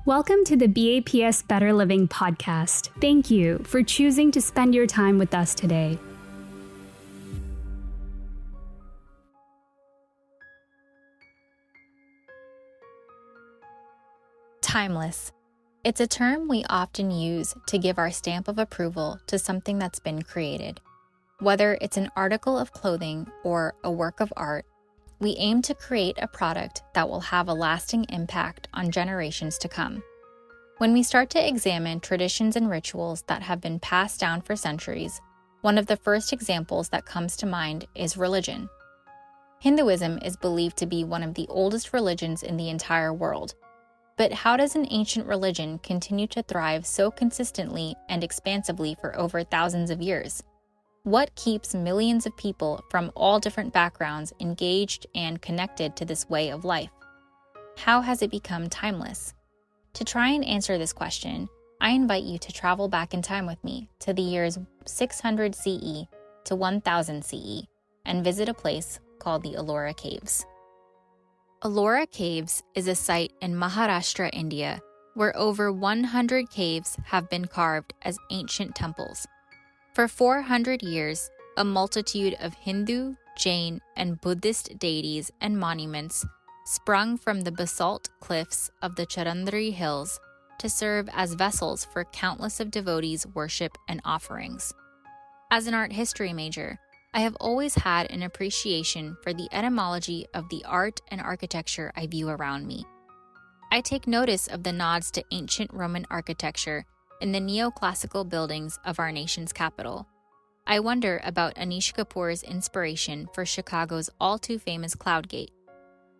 Welcome to the BAPS Better Living podcast. Thank you for choosing to spend your time with us today. Timeless. It's a term we often use to give our stamp of approval to something that's been created. Whether it's an article of clothing or a work of art, we aim to create a product that will have a lasting impact on generations to come. When we start to examine traditions and rituals that have been passed down for centuries, one of the first examples that comes to mind is religion. Hinduism is believed to be one of the oldest religions in the entire world. But how does an ancient religion continue to thrive so consistently and expansively for over thousands of years? What keeps millions of people from all different backgrounds engaged and connected to this way of life? How has it become timeless? To try and answer this question, I invite you to travel back in time with me to the years 600 CE to 1000 CE and visit a place called the Ellora Caves. Ellora Caves is a site in Maharashtra, India, where over 100 caves have been carved as ancient temples. For 400 years, a multitude of Hindu, Jain, and Buddhist deities and monuments sprung from the basalt cliffs of the Charandri Hills to serve as vessels for countless of devotees' worship and offerings. As an art history major, I have always had an appreciation for the etymology of the art and architecture I view around me. I take notice of the nods to ancient Roman architecture in the neoclassical buildings of our nation's capital. I wonder about Anish Kapoor's inspiration for Chicago's all-too-famous Cloud Gate.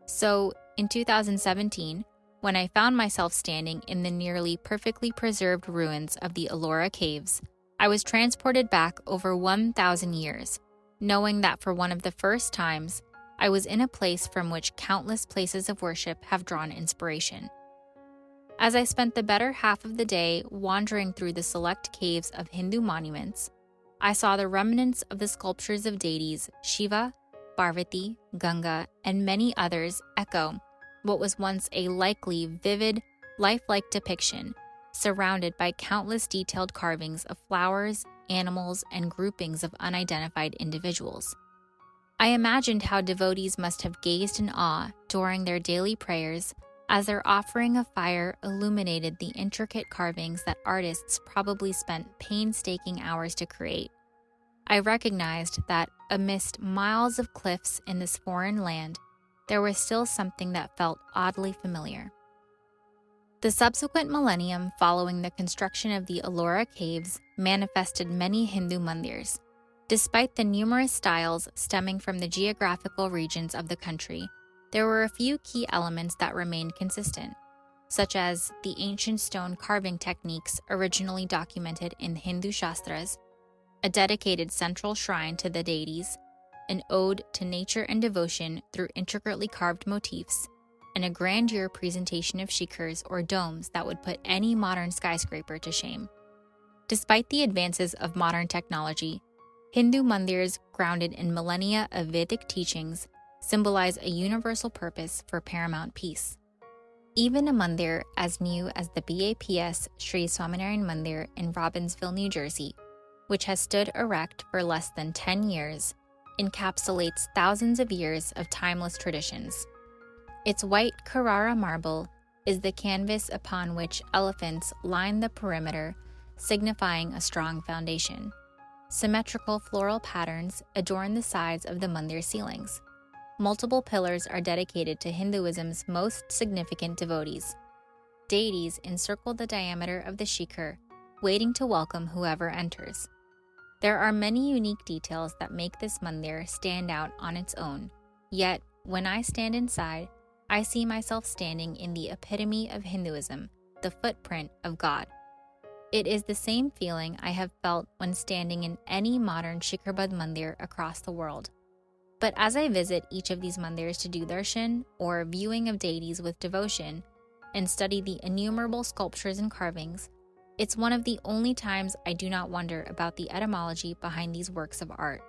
So, in 2017, when I found myself standing in the nearly perfectly preserved ruins of the Ellora Caves, I was transported back over 1,000 years, knowing that for one of the first times, I was in a place from which countless places of worship have drawn inspiration. As I spent the better half of the day wandering through the select caves of Hindu monuments, I saw the remnants of the sculptures of deities Shiva, Parvati, Ganga, and many others echo what was once a likely vivid, lifelike depiction, surrounded by countless detailed carvings of flowers, animals, and groupings of unidentified individuals. I imagined how devotees must have gazed in awe during their daily prayers as their offering of fire illuminated the intricate carvings that artists probably spent painstaking hours to create. I recognized that amidst miles of cliffs in this foreign land, there was still something that felt oddly familiar. The subsequent millennium following the construction of the Ellora Caves manifested many Hindu mandirs. Despite the numerous styles stemming from the geographical regions of the country, there were a few key elements that remained consistent, such as the ancient stone carving techniques originally documented in Hindu Shastras, a dedicated central shrine to the deities, an ode to nature and devotion through intricately carved motifs, and a grandeur presentation of shikhars or domes that would put any modern skyscraper to shame. Despite the advances of modern technology, Hindu mandirs grounded in millennia of Vedic teachings symbolize a universal purpose for paramount peace. Even a mandir as new as the BAPS Sri Swaminarayan Mandir in Robbinsville, New Jersey, which has stood erect for less than 10 years, encapsulates thousands of years of timeless traditions. Its white Carrara marble is the canvas upon which elephants line the perimeter, signifying a strong foundation. Symmetrical floral patterns adorn the sides of the mandir ceilings. Multiple pillars are dedicated to Hinduism's most significant devotees. Deities encircle the diameter of the shikhar, waiting to welcome whoever enters. There are many unique details that make this mandir stand out on its own, yet when I stand inside, I see myself standing in the epitome of Hinduism, the footprint of God. It is the same feeling I have felt when standing in any modern Shikharbad mandir across the world. But as I visit each of these mandirs to do darshan, or viewing of deities with devotion, and study the innumerable sculptures and carvings, it's one of the only times I do not wonder about the etymology behind these works of art.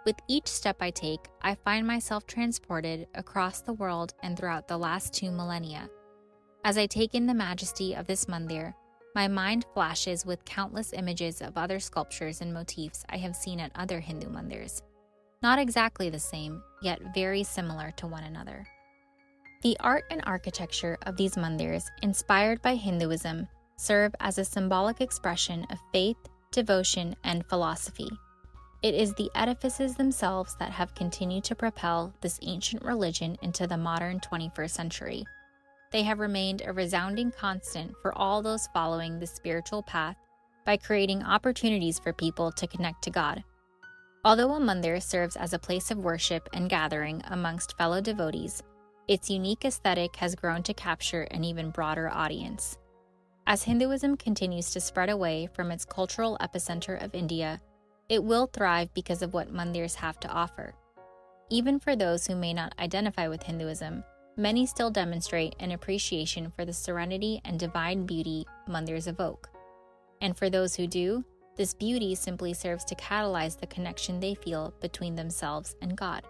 With each step I take, I find myself transported across the world and throughout the last 2 millennia. As I take in the majesty of this mandir, my mind flashes with countless images of other sculptures and motifs I have seen at other Hindu mandirs. Not exactly the same, yet very similar to one another. The art and architecture of these mandirs, inspired by Hinduism, serve as a symbolic expression of faith, devotion, and philosophy. It is the edifices themselves that have continued to propel this ancient religion into the modern 21st century. They have remained a resounding constant for all those following the spiritual path by creating opportunities for people to connect to God. Although a mandir serves as a place of worship and gathering amongst fellow devotees, its unique aesthetic has grown to capture an even broader audience. As Hinduism continues to spread away from its cultural epicenter of India, it will thrive because of what mandirs have to offer. Even for those who may not identify with Hinduism, many still demonstrate an appreciation for the serenity and divine beauty mandirs evoke. And for those who do, this beauty simply serves to catalyze the connection they feel between themselves and God.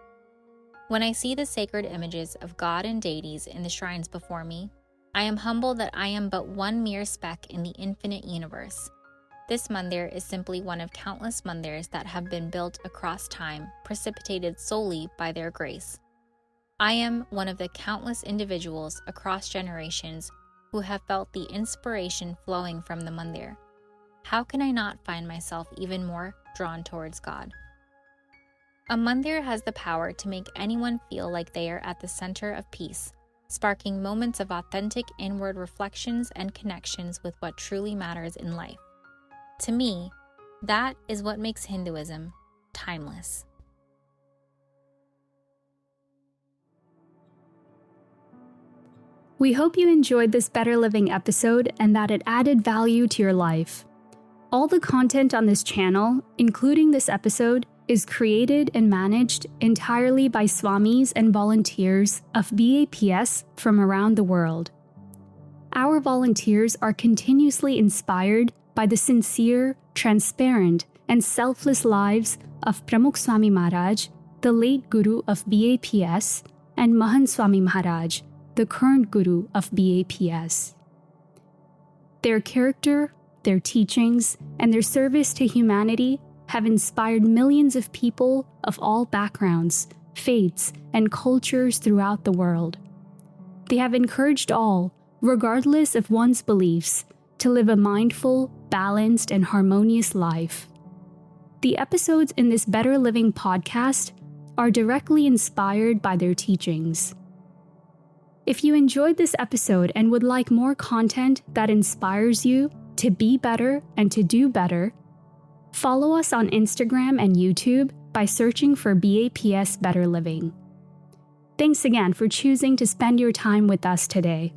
When I see the sacred images of God and deities in the shrines before me, I am humbled that I am but one mere speck in the infinite universe. This mandir is simply one of countless mandirs that have been built across time, precipitated solely by their grace. I am one of the countless individuals across generations who have felt the inspiration flowing from the mandir. How can I not find myself even more drawn towards God? A mandir has the power to make anyone feel like they are at the center of peace, sparking moments of authentic inward reflections and connections with what truly matters in life. To me, that is what makes Hinduism timeless. We hope you enjoyed this Better Living episode and that it added value to your life. All the content on this channel, including this episode, is created and managed entirely by Swamis and volunteers of BAPS from around the world. Our volunteers are continuously inspired by the sincere, transparent, and selfless lives of Pramukh Swami Maharaj, the late Guru of BAPS, and Mahant Swami Maharaj, the current Guru of BAPS. Their character, their teachings, and their service to humanity have inspired millions of people of all backgrounds, faiths, and cultures throughout the world. They have encouraged all, regardless of one's beliefs, to live a mindful, balanced, and harmonious life. The episodes in this Better Living podcast are directly inspired by their teachings. If you enjoyed this episode and would like more content that inspires you to be better and to do better, follow us on Instagram and YouTube by searching for BAPS Better Living. Thanks again for choosing to spend your time with us today.